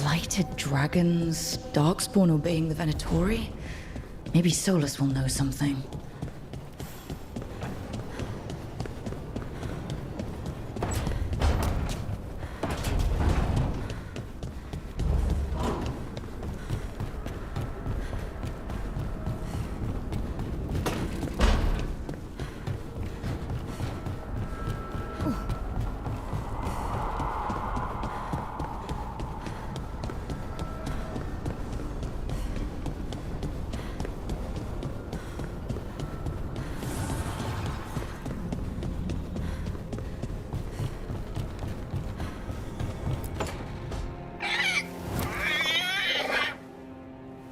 Blighted dragons, darkspawn obeying the Venatori? Maybe Solus will know something.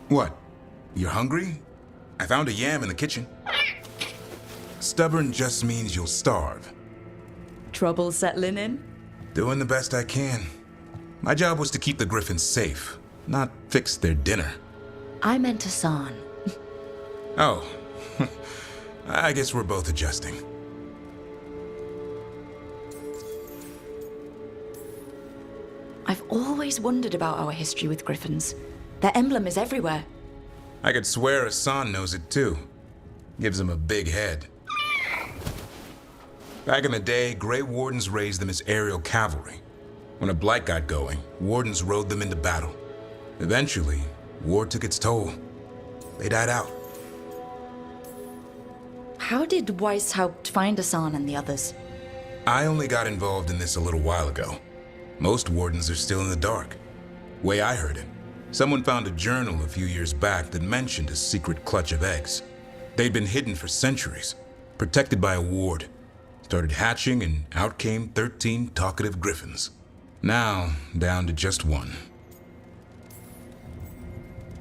What? You're hungry? I found a yam in the kitchen. Stubborn just means you'll starve. Trouble settling in? Doing the best I can. My job was to keep the griffins safe, not fix their dinner. I meant Hassan. Oh, I guess we're both adjusting. I've always wondered about our history with griffins. Their emblem is everywhere. I could swear Hassan knows it too. Gives him a big head. Back in the day, Grey Wardens raised them as aerial cavalry. When a blight got going, Wardens rode them into battle. Eventually, war took its toll. They died out. How did Weishaupt find Hassan and the others? I only got involved in this a little while ago. Most Wardens are still in the dark. Way I heard it, someone found a journal a few years back that mentioned a secret clutch of eggs. They'd been hidden for centuries, protected by a ward. Started hatching and out came 13 talkative griffins. Now, down to just one.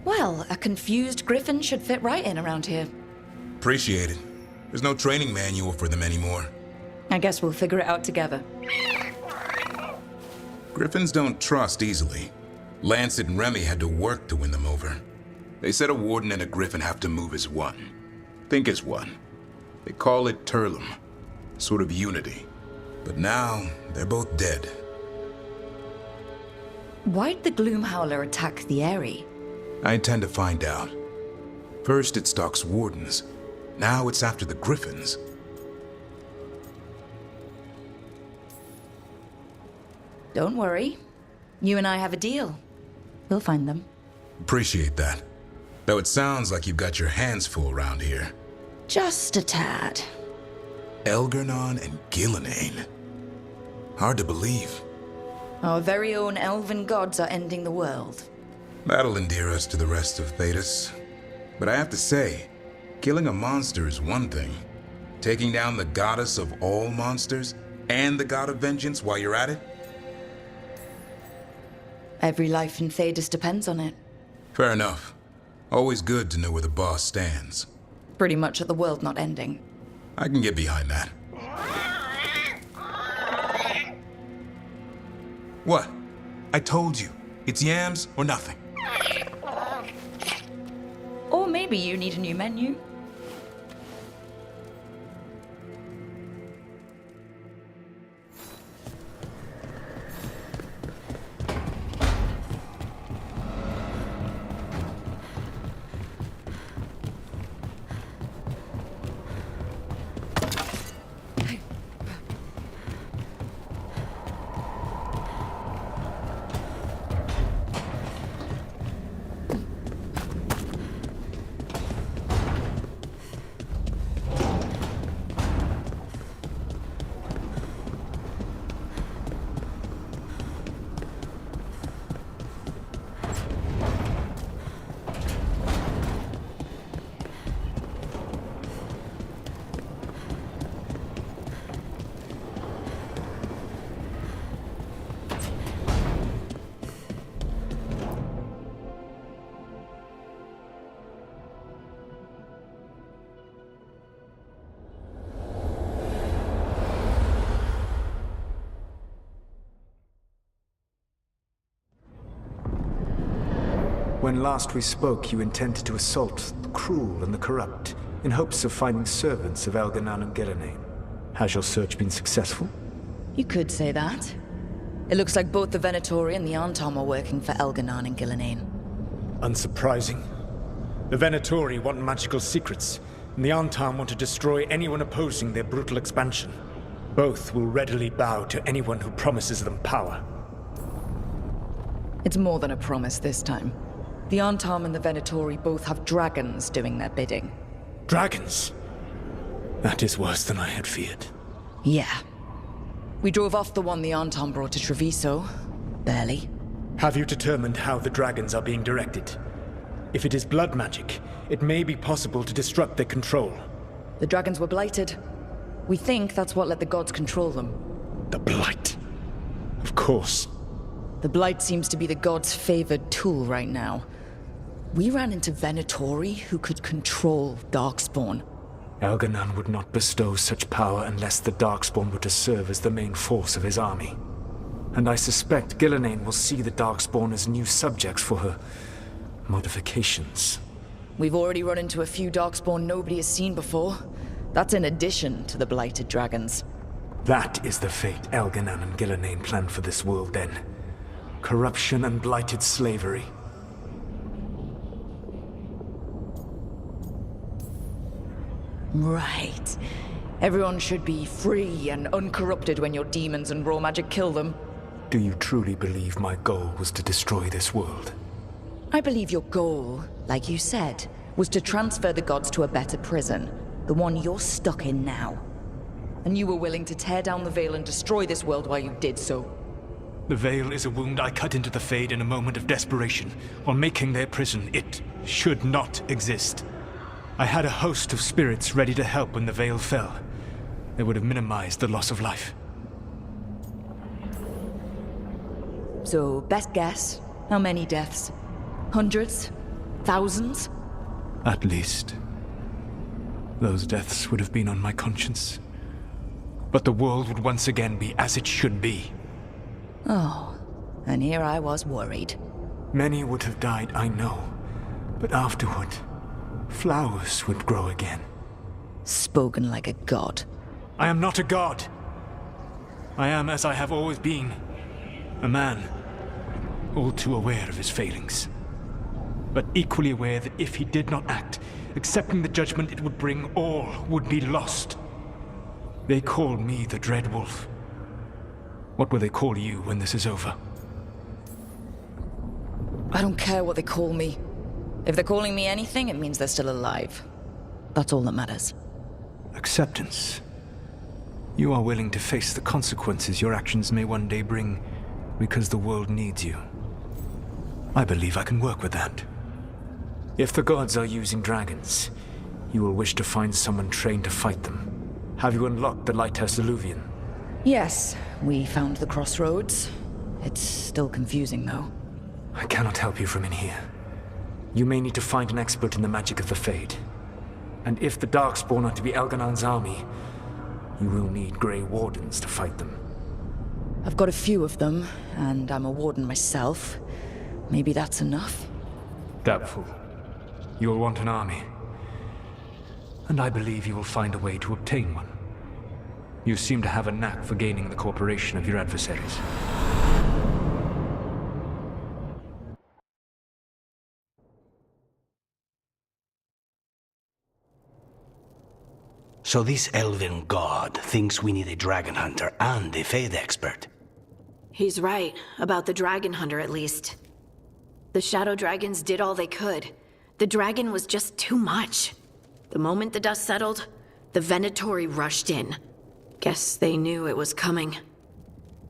Well, a confused griffin should fit right in around here. Appreciate it. There's no training manual for them anymore. I guess we'll figure it out together. Griffins don't trust easily. Lancet and Remy had to work to win them over. They said a warden and a griffin have to move as one. Think as one. They call it Turlum. Sort of unity. But now, they're both dead. Why'd the Gloomhowler attack the Eyrie? I intend to find out. First it stalks wardens. Now it's after the griffins. Don't worry. You and I have a deal. We'll find them. Appreciate that. Though it sounds like you've got your hands full around here. Just a tad. Elgernon and Gillenane. Hard to believe. Our very own elven gods are ending the world. That'll endear us to the rest of Thedas. But I have to say, killing a monster is one thing. Taking down the goddess of all monsters and the god of vengeance while you're at it? Every life in Thedas depends on it. Fair enough. Always good to know where the boss stands. Pretty much at the world not ending. I can get behind that. What? I told you. It's yams or nothing. Or maybe you need a new menu. When last we spoke, you intended to assault the cruel and the corrupt, in hopes of finding servants of Elgernon and Gillenane. Has your search been successful? You could say that. It looks like both the Venatori and the Antom are working for Elganon and Gillenane. Unsurprising. The Venatori want magical secrets, and the Antom want to destroy anyone opposing their brutal expansion. Both will readily bow to anyone who promises them power. It's more than a promise this time. The Antom and the Venatori both have dragons doing their bidding. Dragons? That is worse than I had feared. Yeah. We drove off the one the Antom brought to Treviso. Barely. Have you determined how the dragons are being directed? If it is blood magic, it may be possible to disrupt their control. The dragons were blighted. We think that's what let the gods control them. The Blight. Of course. The Blight seems to be the gods' favored tool right now. We ran into Venatori who could control Darkspawn. Elganon would not bestow such power unless the Darkspawn were to serve as the main force of his army. And I suspect Gillenane will see the Darkspawn as new subjects for her modifications. We've already run into a few Darkspawn nobody has seen before. That's in addition to the blighted dragons. That is the fate Elganon and Gillenane planned for this world then. Corruption and blighted slavery. Right. Everyone should be free and uncorrupted when your demons and raw magic kill them. Do you truly believe my goal was to destroy this world? I believe your goal, like you said, was to transfer the gods to a better prison. The one you're stuck in now. And you were willing to tear down the veil and destroy this world while you did so. The veil is a wound I cut into the Fade in a moment of desperation, while making their prison. It should not exist. I had a host of spirits ready to help when the veil fell. They would have minimized the loss of life. So, best guess, how many deaths? Hundreds? Thousands? At least. Those deaths would have been on my conscience. But the world would once again be as it should be. Oh, and here I was worried. Many would have died, I know. But afterward, flowers would grow again. Spoken like a god. I am not a god. I am as I have always been. A man. All too aware of his failings. But equally aware that if he did not act, accepting the judgment it would bring, all would be lost. They call me the Dread Wolf. What will they call you when this is over? I don't care what they call me. If they're calling me anything, it means they're still alive. That's all that matters. Acceptance. You are willing to face the consequences your actions may one day bring because the world needs you. I believe I can work with that. If the gods are using dragons, you will wish to find someone trained to fight them. Have you unlocked the Lighthouse Illuvian? Yes, we found the crossroads. It's still confusing, though. I cannot help you from in here. You may need to find an expert in the magic of the Fade. And if the Darkspawn are to be Elganon's army, you will need Grey Wardens to fight them. I've got a few of them, and I'm a warden myself. Maybe that's enough? Doubtful. You will want an army. And I believe you will find a way to obtain one. You seem to have a knack for gaining the cooperation of your adversaries. So this elven god thinks we need a dragon hunter and a Fade expert. He's right, about the dragon hunter at least. The shadow dragons did all they could. The dragon was just too much. The moment the dust settled, the Venatori rushed in. Guess they knew it was coming.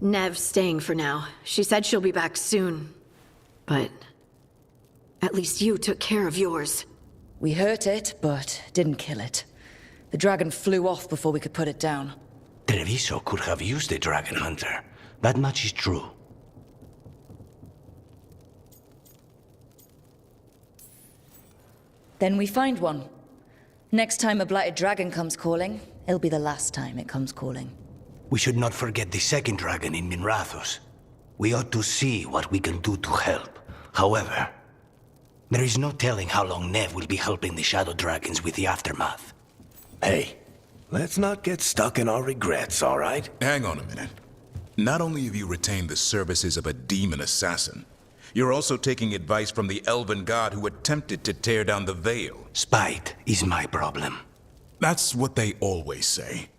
Nev's staying for now. She said she'll be back soon. But at least you took care of yours. We hurt it, but didn't kill it. The dragon flew off before we could put it down. Treviso could have used a dragon hunter. That much is true. Then we find one. Next time a blighted dragon comes calling, it'll be the last time it comes calling. We should not forget the second dragon in Minrathos. We ought to see what we can do to help. However, there is no telling how long Nev will be helping the shadow dragons with the aftermath. Hey, let's not get stuck in our regrets, all right? Hang on a minute. Not only have you retained the services of a demon assassin, you're also taking advice from the elven god who attempted to tear down the veil. Spite is my problem. That's what they always say.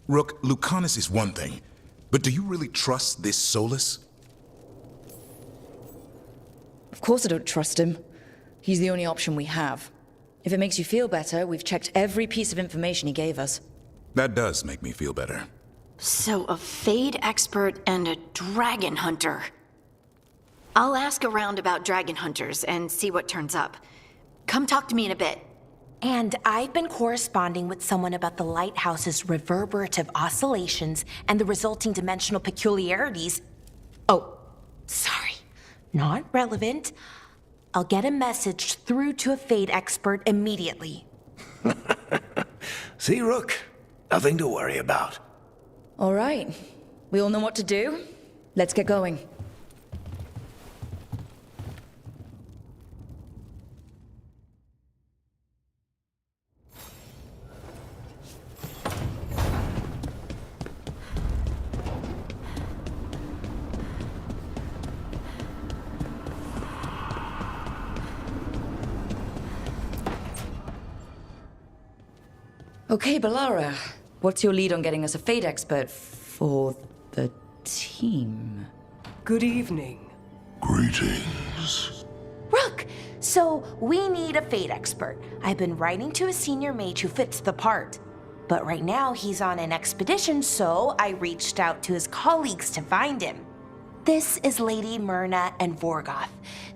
Rook, Lucanus is one thing, but do you really trust this Solus? Of course I don't trust him. He's the only option we have. If it makes you feel better, we've checked every piece of information he gave us. That does make me feel better. So, a Fade expert and a dragon hunter. I'll ask around about dragon hunters and see what turns up. Come talk to me in a bit. And I've been corresponding with someone about the lighthouse's reverberative oscillations and the resulting dimensional peculiarities. Oh, sorry. Not relevant. I'll get a message through to a Fade expert immediately. See, Rook? Nothing to worry about. All right. We all know what to do. Let's get going. Okay, Balara. What's your lead on getting us a Fade expert for the team? Good evening. Greetings. Rook! So, we need a Fade expert. I've been writing to a senior mage who fits the part. But right now, he's on an expedition, so I reached out to his colleagues to find him. This is Lady Myrna and Vorgoth.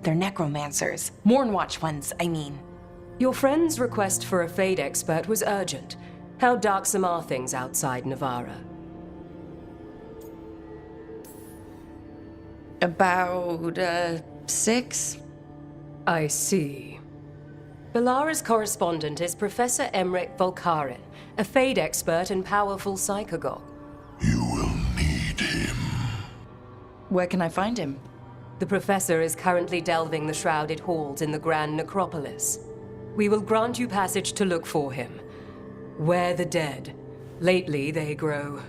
They're necromancers. Mournwatch ones, I mean. Your friend's request for a Fade expert was urgent. How darksome are things outside Navarra? About, 6? I see. Balara's correspondent is Professor Emmerich Volkaren, a Fade expert and powerful psychagogue. You will need him. Where can I find him? The professor is currently delving the shrouded halls in the Grand Necropolis. We will grant you passage to look for him. Where the dead. Lately they grow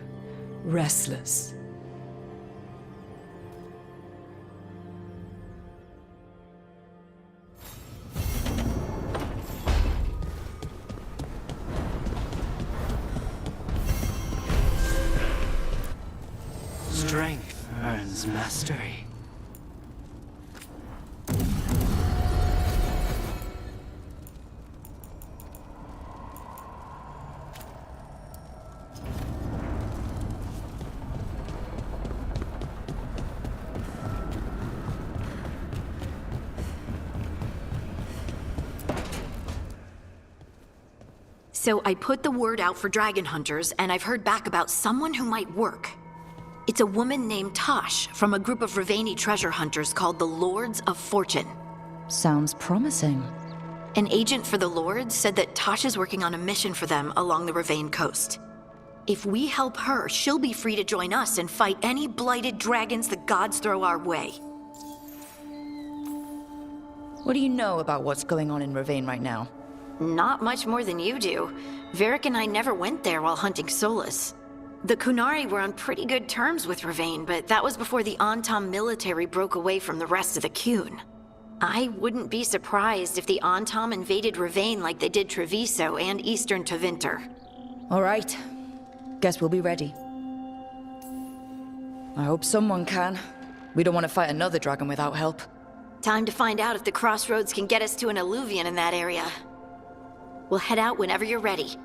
restless. Strength earns mastery. So I put the word out for dragon hunters, and I've heard back about someone who might work. It's a woman named Tosh from a group of Ravani treasure hunters called the Lords of Fortune. Sounds promising. An agent for the Lords said that Tosh is working on a mission for them along the Ravane coast. If we help her, she'll be free to join us and fight any blighted dragons the gods throw our way. What do you know about what's going on in Ravane right now? Not much more than you do. Varric and I never went there while hunting Solus. The Kunari were on pretty good terms with Ravane, but that was before the Antam military broke away from the rest of the Kun. I wouldn't be surprised if the Antam invaded Ravane like they did Treviso and Eastern Tevinter. All right. Guess we'll be ready. I hope someone can. We don't want to fight another dragon without help. Time to find out if the crossroads can get us to an alluvion in that area. We'll head out whenever you're ready.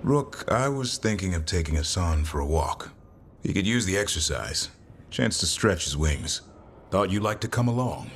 Rook, I was thinking of taking Hassan for a walk. He could use the exercise. Chance to stretch his wings. Thought you'd like to come along.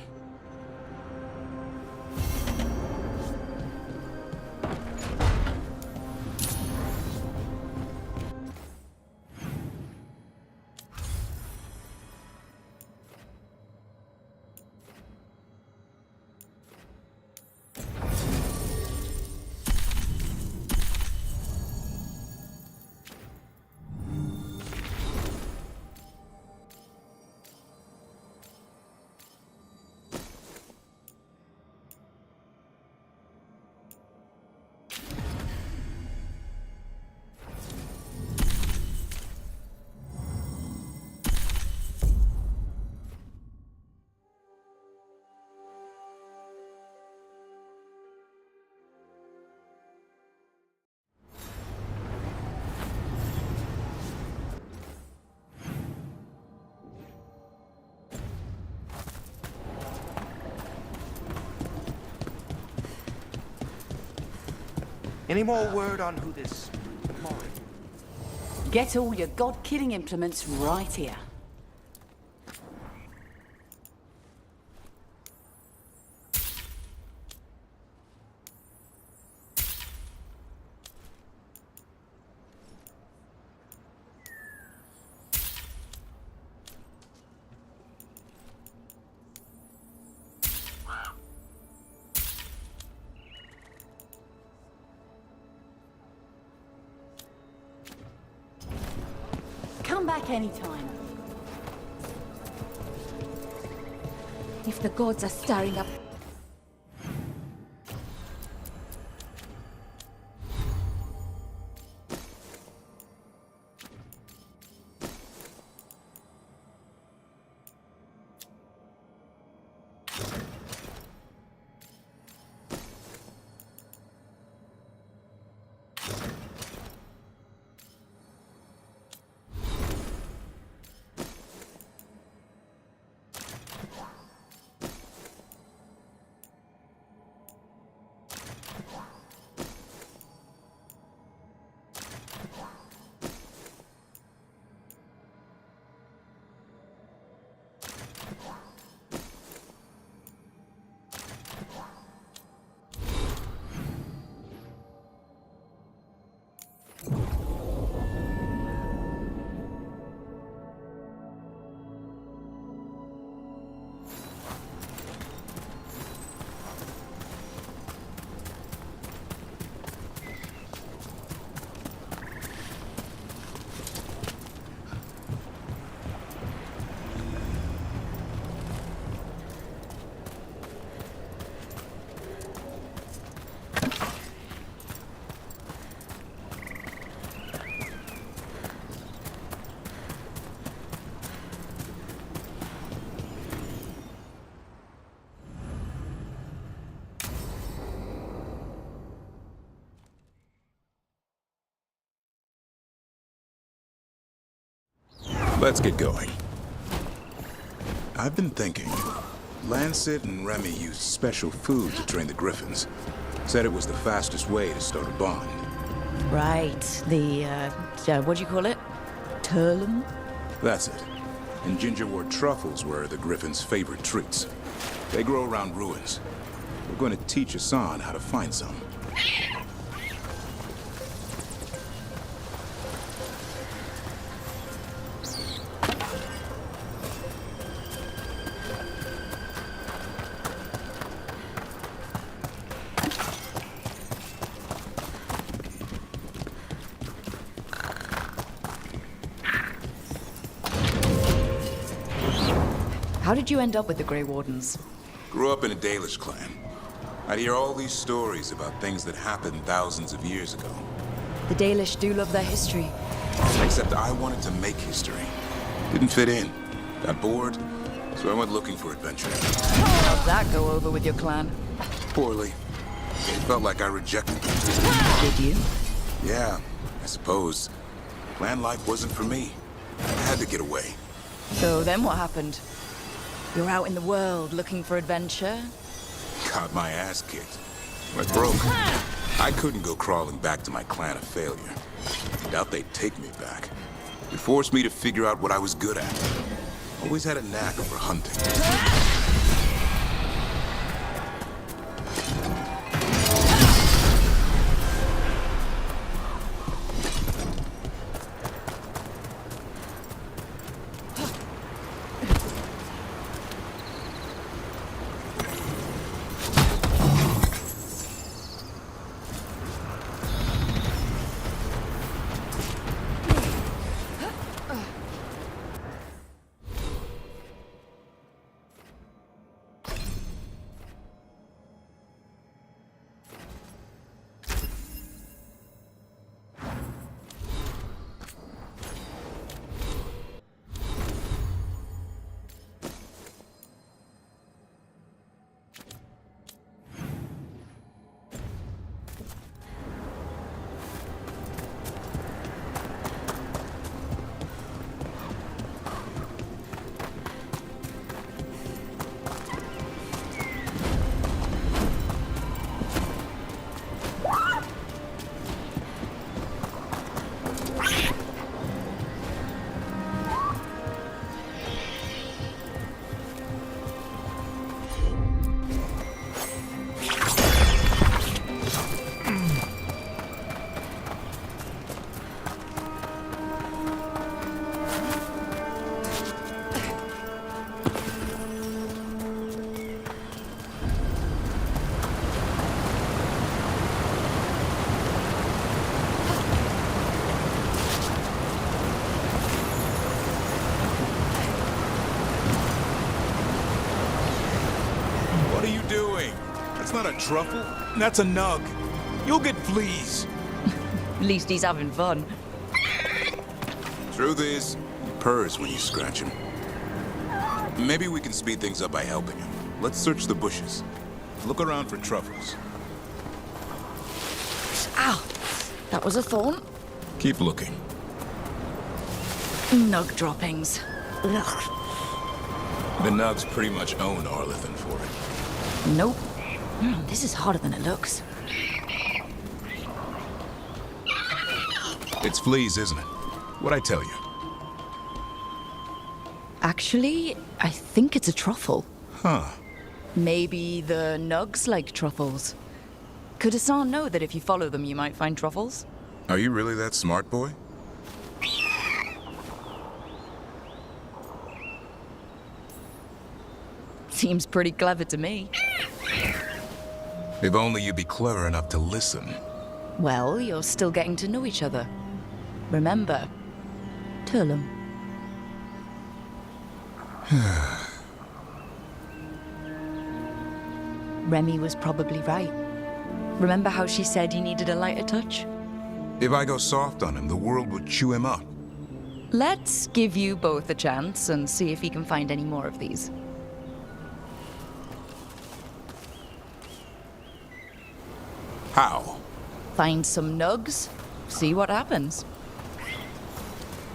Any more word on who this Mori? Get all your god-killing implements right here. Come back anytime. If the gods are stirring up... Let's get going. I've been thinking. Lancet and Remy used special food to train the griffins. Said it was the fastest way to start a bond. Right, the, what do you call it? Turlum? That's it. And gingerwort truffles were the griffins' favorite treats. They grow around ruins. We're going to teach Hassan how to find some. How did you end up with the Grey Wardens? Grew up in a Dalish clan. I'd hear all these stories about things that happened thousands of years ago. The Dalish do love their history. Except I wanted to make history. Didn't fit in. Got bored, so I went looking for adventure. How'd that go over with your clan? Poorly. It felt like I rejected them. Did you? Yeah, I suppose. Clan life wasn't for me. I had to get away. So then what happened? You're out in the world looking for adventure? Got my ass kicked. Went broke. I couldn't go crawling back to my clan of failure. Doubt they'd take me back. It forced me to figure out what I was good at. Always had a knack for hunting. That's not a truffle. That's a nug. You'll get fleas. At least he's having fun. Truth is, he purrs when you scratch him. Maybe we can speed things up by helping him. Let's search the bushes. Look around for truffles. Ow! That was a thorn. Keep looking. Nug droppings. Ugh. The nugs pretty much own Arlithan for it. Nope. This is harder than it looks. It's fleas, isn't it? What'd I tell you? Actually, I think it's a truffle. Huh. Maybe the nugs like truffles. Could Hassan know that if you follow them, you might find truffles? Are you really that smart, boy? Seems pretty clever to me. If only you'd be clever enough to listen. Well, you're still getting to know each other. Remember, Turlum. Remy was probably right. Remember how she said he needed a lighter touch? If I go soft on him, the world would chew him up. Let's give you both a chance and see if he can find any more of these. How? Find some nugs, see what happens.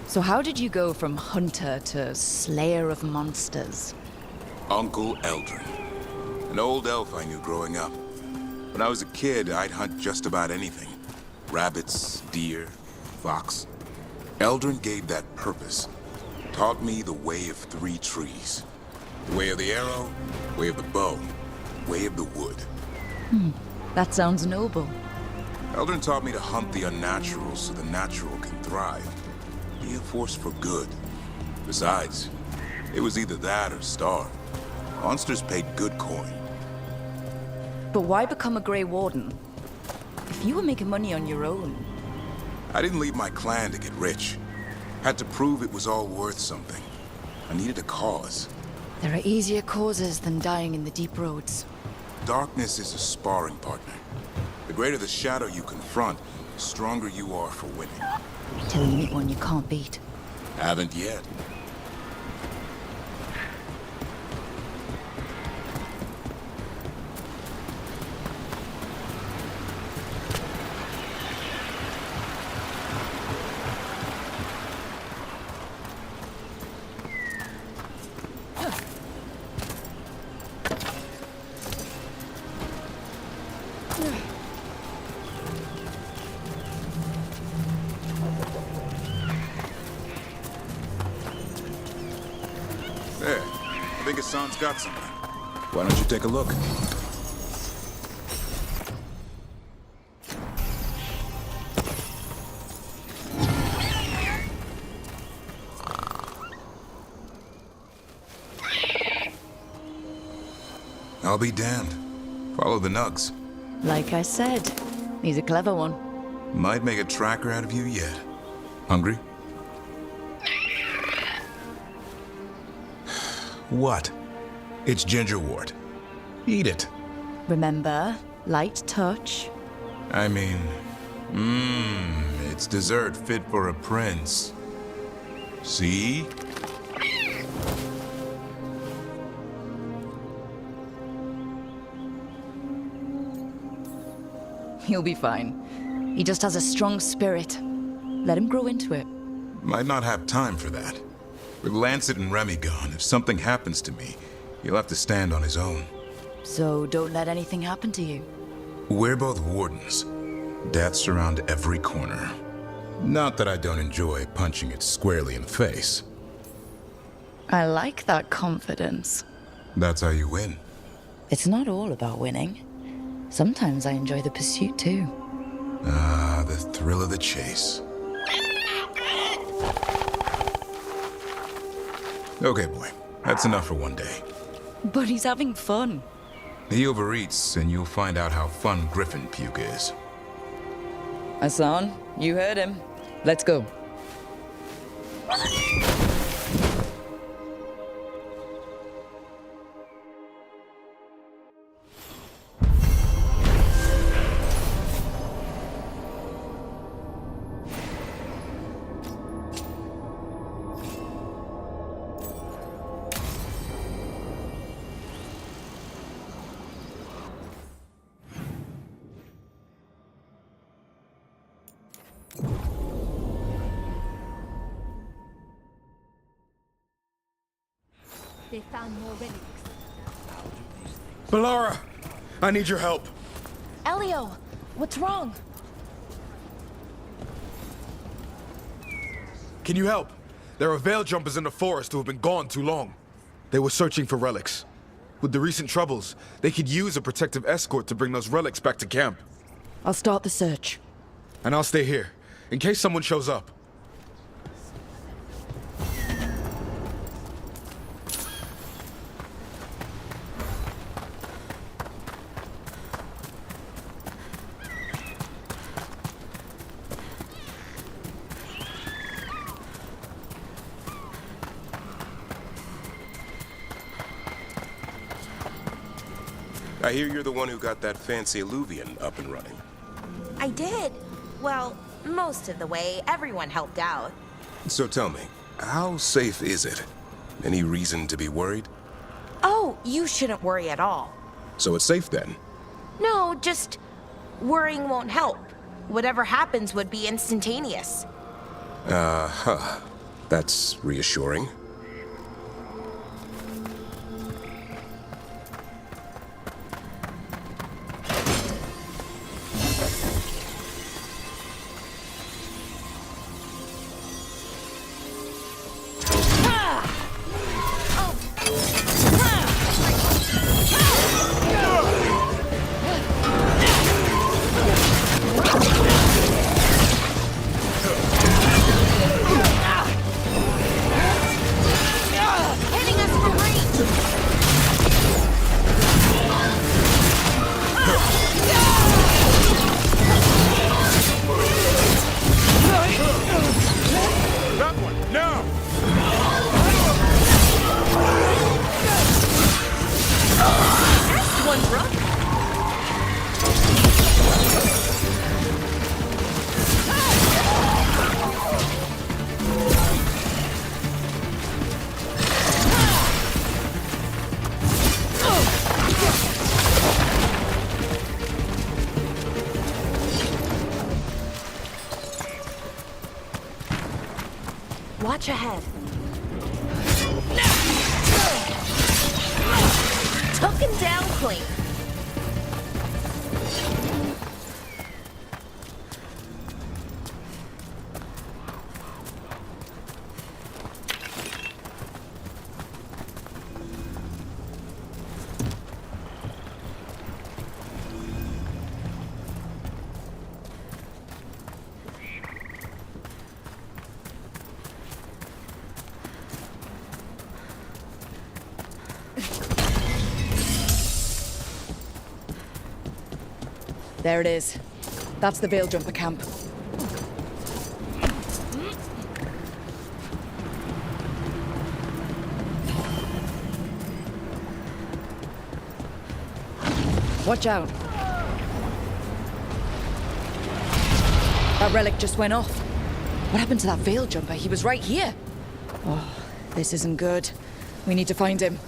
So how did you go from hunter to slayer of monsters? Uncle Eldrin. An old elf I knew growing up. When I was a kid, I'd hunt just about anything. Rabbits, deer, fox. Eldrin gave that purpose. Taught me the way of 3 trees. The way of the arrow, way of the bow, way of the wood. That sounds noble. Eldrin taught me to hunt the unnatural so the natural can thrive. Be a force for good. Besides, it was either that or starve. Monsters paid good coin. But why become a Grey Warden? If you were making money on your own... I didn't leave my clan to get rich. Had to prove it was all worth something. I needed a cause. There are easier causes than dying in the deep roads. Darkness is a sparring partner. The greater the shadow you confront, the stronger you are for winning. Till you meet one you can't beat. Haven't yet. think Hassan's got something. Why don't you take a look? I'll be damned. Follow the nugs. Like I said, he's a clever one. Might make a tracker out of you yet. Hungry? What? It's gingerwort. Eat it. Remember, light touch. I mean, it's dessert fit for a prince. See? He'll be fine. He just has a strong spirit. Let him grow into it. Might not have time for that. With Lancet and Remy gone, if something happens to me, he'll have to stand on his own. So don't let anything happen to you. We're both wardens. Death's around every corner. Not that I don't enjoy punching it squarely in the face. I like that confidence. That's how you win. It's not all about winning. Sometimes I enjoy the pursuit too. Ah, the thrill of the chase. Okay, boy. That's enough for one day. But he's having fun. He overeats, and you'll find out how fun Griffin puke is. Hassan, you heard him. Let's go. They found more relics. Balara! I need your help. Elio, what's wrong? Can you help? There are veil jumpers in the forest who have been gone too long. They were searching for relics. With the recent troubles, they could use a protective escort to bring those relics back to camp. I'll start the search. And I'll stay here, in case someone shows up. I hear you're the one who got that fancy Illuvian up and running. I did. Well, most of the way. Everyone helped out. So tell me, how safe is it? Any reason to be worried? Oh, you shouldn't worry at all. So it's safe then? No, just worrying won't help. Whatever happens would be instantaneous. That's reassuring. Watch ahead. Took him down clean. There it is. That's the Veil Jumper camp. Watch out. That relic just went off. What happened to that Veil Jumper? He was right here. Oh, this isn't good. We need to find him.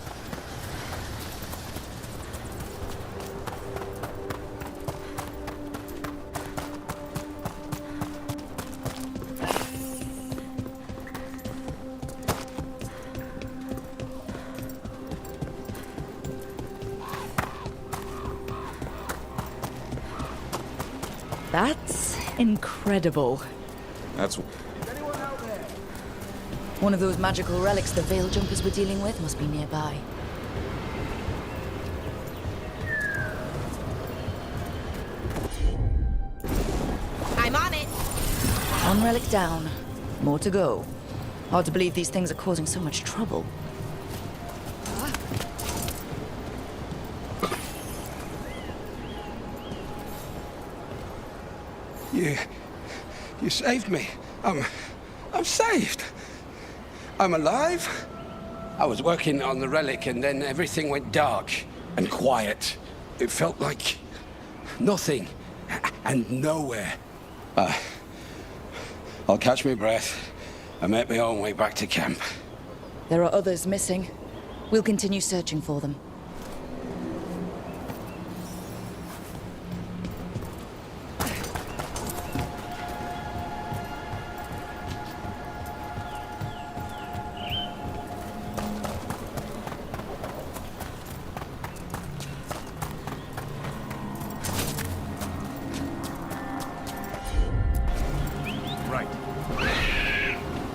That's incredible. That's... One of those magical relics the Veil Jumpers were dealing with must be nearby. I'm on it. One relic down. More to go. Hard to believe these things are causing so much trouble. You saved me. I'm saved. I'm alive. I was working on the relic and then everything went dark and quiet. It felt like nothing and nowhere. I'll catch my breath and make my own way back to camp. There are others missing. We'll continue searching for them.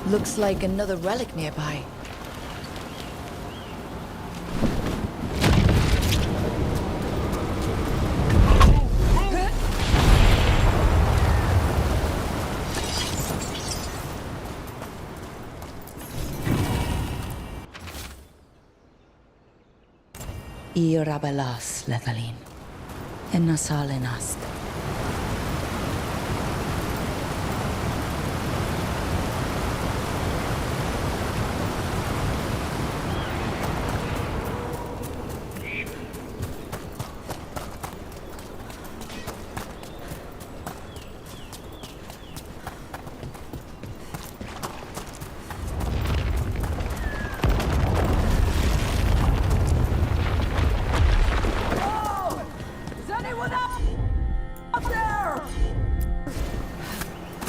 Looks like another relic nearby. Irabelas lethalin. Enasalenas.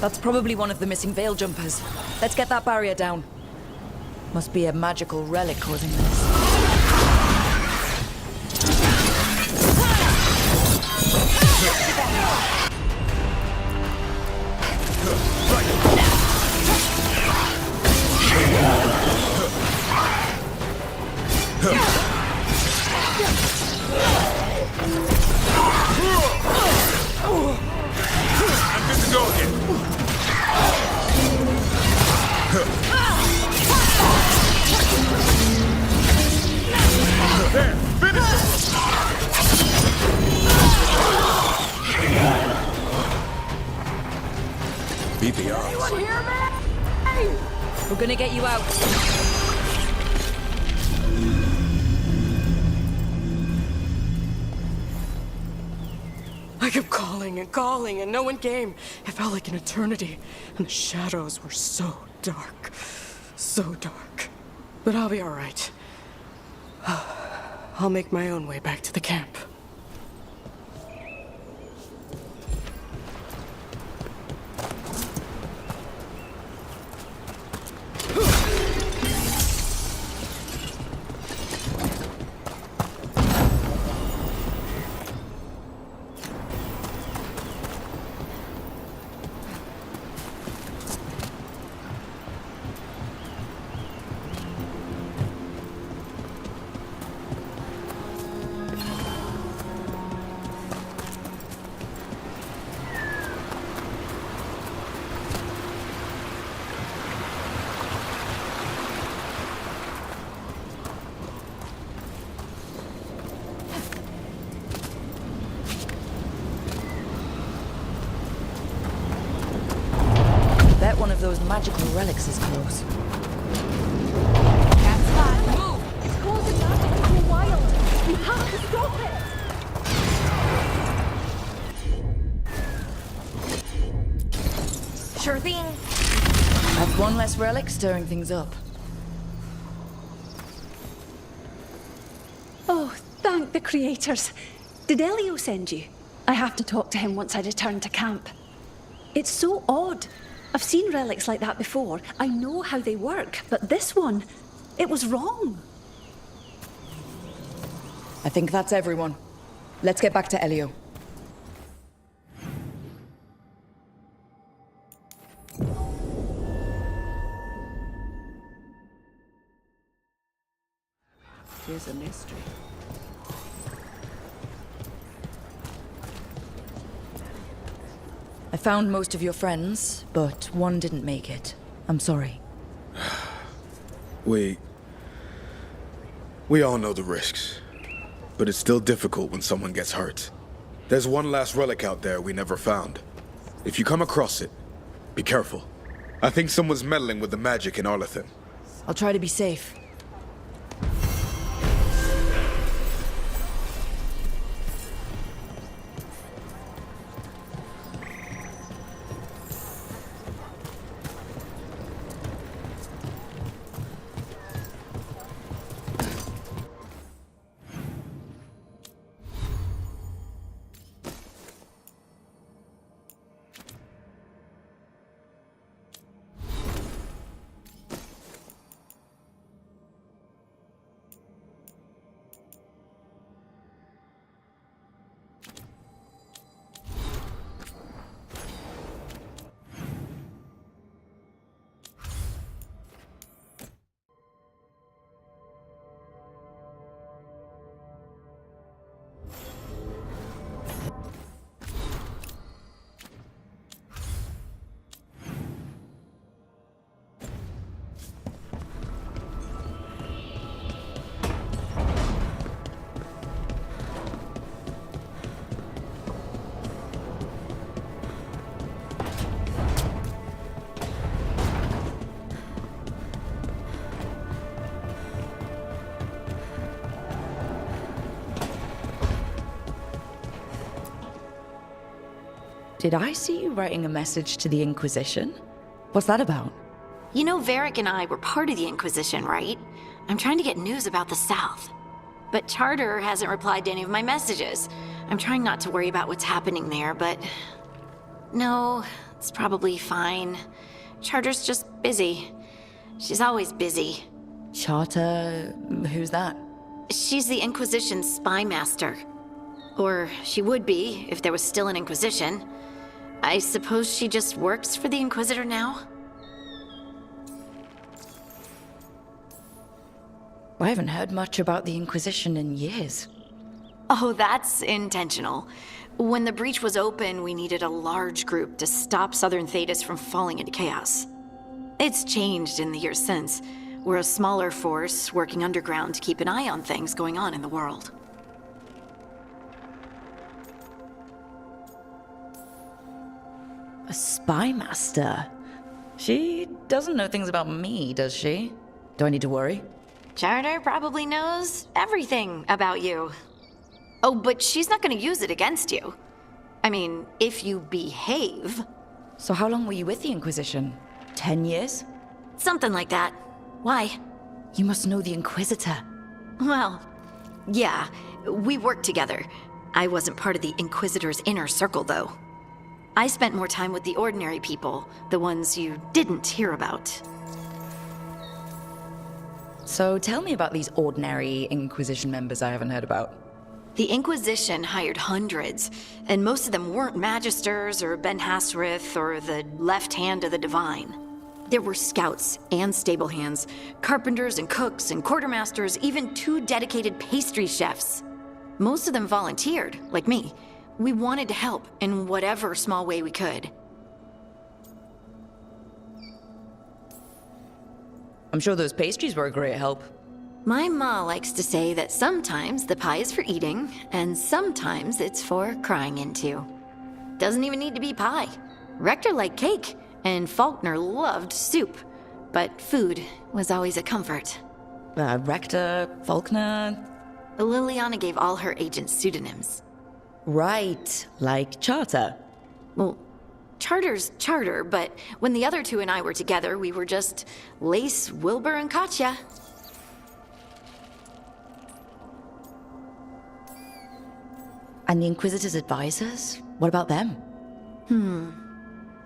That's probably one of the missing Veil Jumpers. Let's get that barrier down. Must be a magical relic causing this. I'm good to go again. There, finish it! Beat the odds. Anyone hear me? We're gonna get you out. I kept calling and no one came. It felt like an eternity, and the shadows were so dark. So dark. But I'll be all right. I'll make my own way back to the camp. of those magical relics is close. That's bad. Move! It's causing magic to go wild. You have to stop it! Sure thing. That's one less relic stirring things up. Oh, thank the creators. Did Elio send you? I have to talk to him once I return to camp. It's so odd. I've seen relics like that before. I know how they work, but this one, it was wrong. I think that's everyone. Let's get back to Elio. Here's a mystery. I found most of your friends, but one didn't make it. I'm sorry. We all know the risks, but it's still difficult when someone gets hurt. There's one last relic out there we never found. If you come across it, be careful. I think someone's meddling with the magic in Arlethan. I'll try to be safe. Did I see you writing a message to the Inquisition? What's that about? You know, Varric and I were part of the Inquisition, right? I'm trying to get news about the South. But Charter hasn't replied to any of my messages. I'm trying not to worry about what's happening there, but... No, it's probably fine. Charter's just busy. She's always busy. Charter... who's that? She's the Inquisition's spy master. Or she would be, if there was still an Inquisition. I suppose she just works for the Inquisitor now? I haven't heard much about the Inquisition in years. Oh, that's intentional. When the breach was open, we needed a large group to stop Southern Thedas from falling into chaos. It's changed in the years since. We're a smaller force working underground to keep an eye on things going on in the world. A spy master? She doesn't know things about me, does she? Do I need to worry? Charter probably knows everything about you. Oh, but she's not gonna use it against you. I mean, if you behave. So how long were you with the Inquisition? 10 years? Something like that. Why? You must know the Inquisitor. Well, yeah, we worked together. I wasn't part of the Inquisitor's inner circle, though. I spent more time with the ordinary people, the ones you didn't hear about. So tell me about these ordinary Inquisition members I haven't heard about. The Inquisition hired hundreds, and most of them weren't Magisters or Ben Hasrith or the left hand of the Divine. There were scouts and stable hands, carpenters and cooks and quartermasters, even 2 dedicated pastry chefs. Most of them volunteered, like me. We wanted to help in whatever small way we could. I'm sure those pastries were a great help. My ma likes to say that sometimes the pie is for eating, and sometimes it's for crying into. Doesn't even need to be pie. Rector liked cake, and Faulkner loved soup, but food was always a comfort. Rector, Faulkner... Liliana gave all her agents pseudonyms. Right, like Charter. Well, Charter's Charter, but when the other two and I were together, we were just Lace, Wilbur, and Katya. And the Inquisitor's advisors? What about them?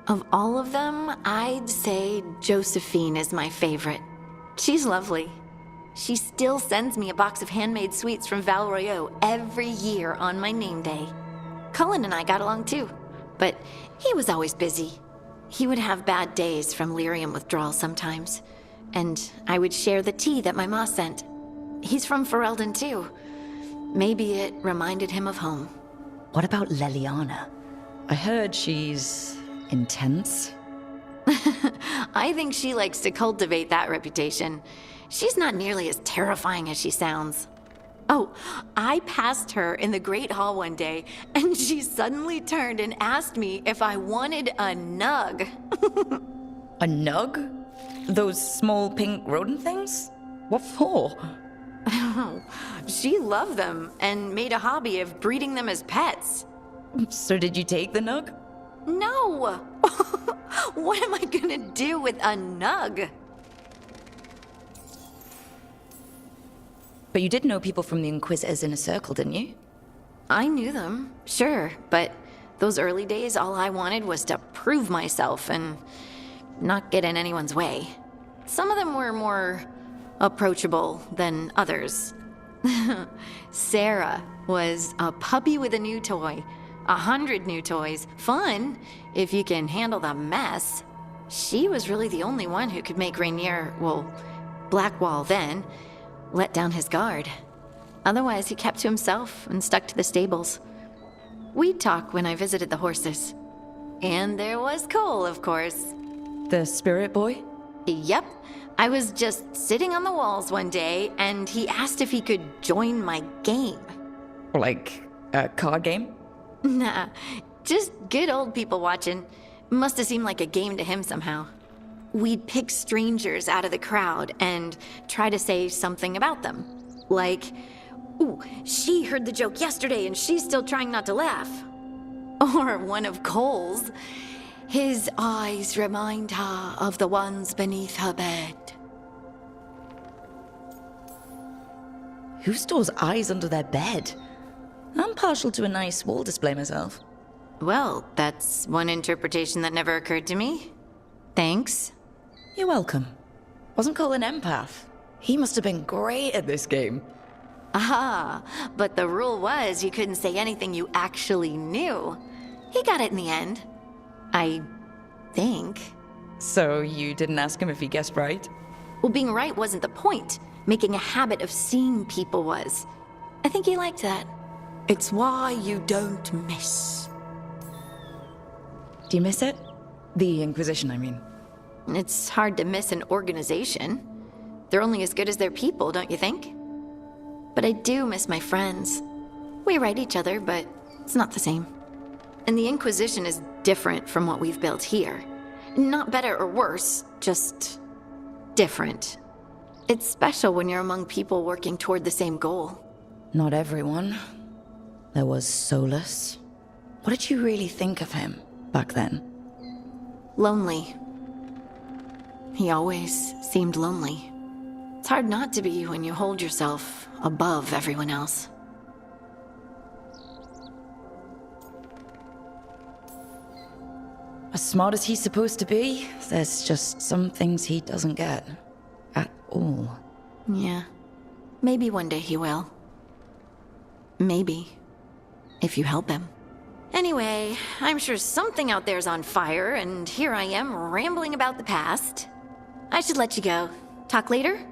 Of all of them, I'd say Josephine is my favorite. She's lovely. She still sends me a box of handmade sweets from Val Royeaux every year on my name day. Cullen and I got along too, but he was always busy. He would have bad days from lyrium withdrawal sometimes, and I would share the tea that my ma sent. He's from Ferelden too. Maybe it reminded him of home. What about Leliana? I heard she's... intense. I think she likes to cultivate that reputation. She's not nearly as terrifying as she sounds. Oh, I passed her in the Great Hall one day, and she suddenly turned and asked me if I wanted a nug. A nug? Those small pink rodent things? What for? She loved them and made a hobby of breeding them as pets. So did you take the nug? No! What am I gonna do with a nug? But you did know people from the Inquisitors Inner Circle, didn't you? I knew them, sure, but those early days, all I wanted was to prove myself and not get in anyone's way. Some of them were more approachable than others. Sarah was a puppy with a new toy. 100 new toys. Fun, if you can handle the mess. She was really the only one who could make Rainier, well, Blackwall then, let down his guard. Otherwise, he kept to himself and stuck to the stables. We'd talk when I visited the horses. And there was Cole, of course. The spirit boy? Yep. I was just sitting on the walls one day, and he asked if he could join my game. Like a card game? Nah, just good old people watching. Must have seemed like a game to him somehow. We'd pick strangers out of the crowd and try to say something about them. Like, ooh, she heard the joke yesterday and she's still trying not to laugh. Or one of Cole's. His eyes remind her of the ones beneath her bed. Who stores eyes under their bed? I'm partial to a nice wall display myself. Well, that's one interpretation that never occurred to me. Thanks. You're welcome. Wasn't Cole an empath? He must have been great at this game. Ah, but the rule was you couldn't say anything you actually knew. He got it in the end. I think. So you didn't ask him if he guessed right? Well, being right wasn't the point. Making a habit of seeing people was. I think he liked that. It's why you don't miss. Do you miss it? The Inquisition, I mean. It's hard to miss an organization. They're only as good as their people, don't you think? But I do miss my friends. We write each other, but it's not the same. And the Inquisition is different from what we've built here. Not better or worse, just different. It's special when you're among people working toward the same goal. Not everyone. There was Solus. What did you really think of him back then? Lonely. He always seemed lonely. It's hard not to be when you hold yourself above everyone else. As smart as he's supposed to be, there's just some things he doesn't get. At all. Yeah. Maybe one day he will. Maybe. If you help him. Anyway, I'm sure something out there's on fire, and here I am rambling about the past. I should let you go. Talk later?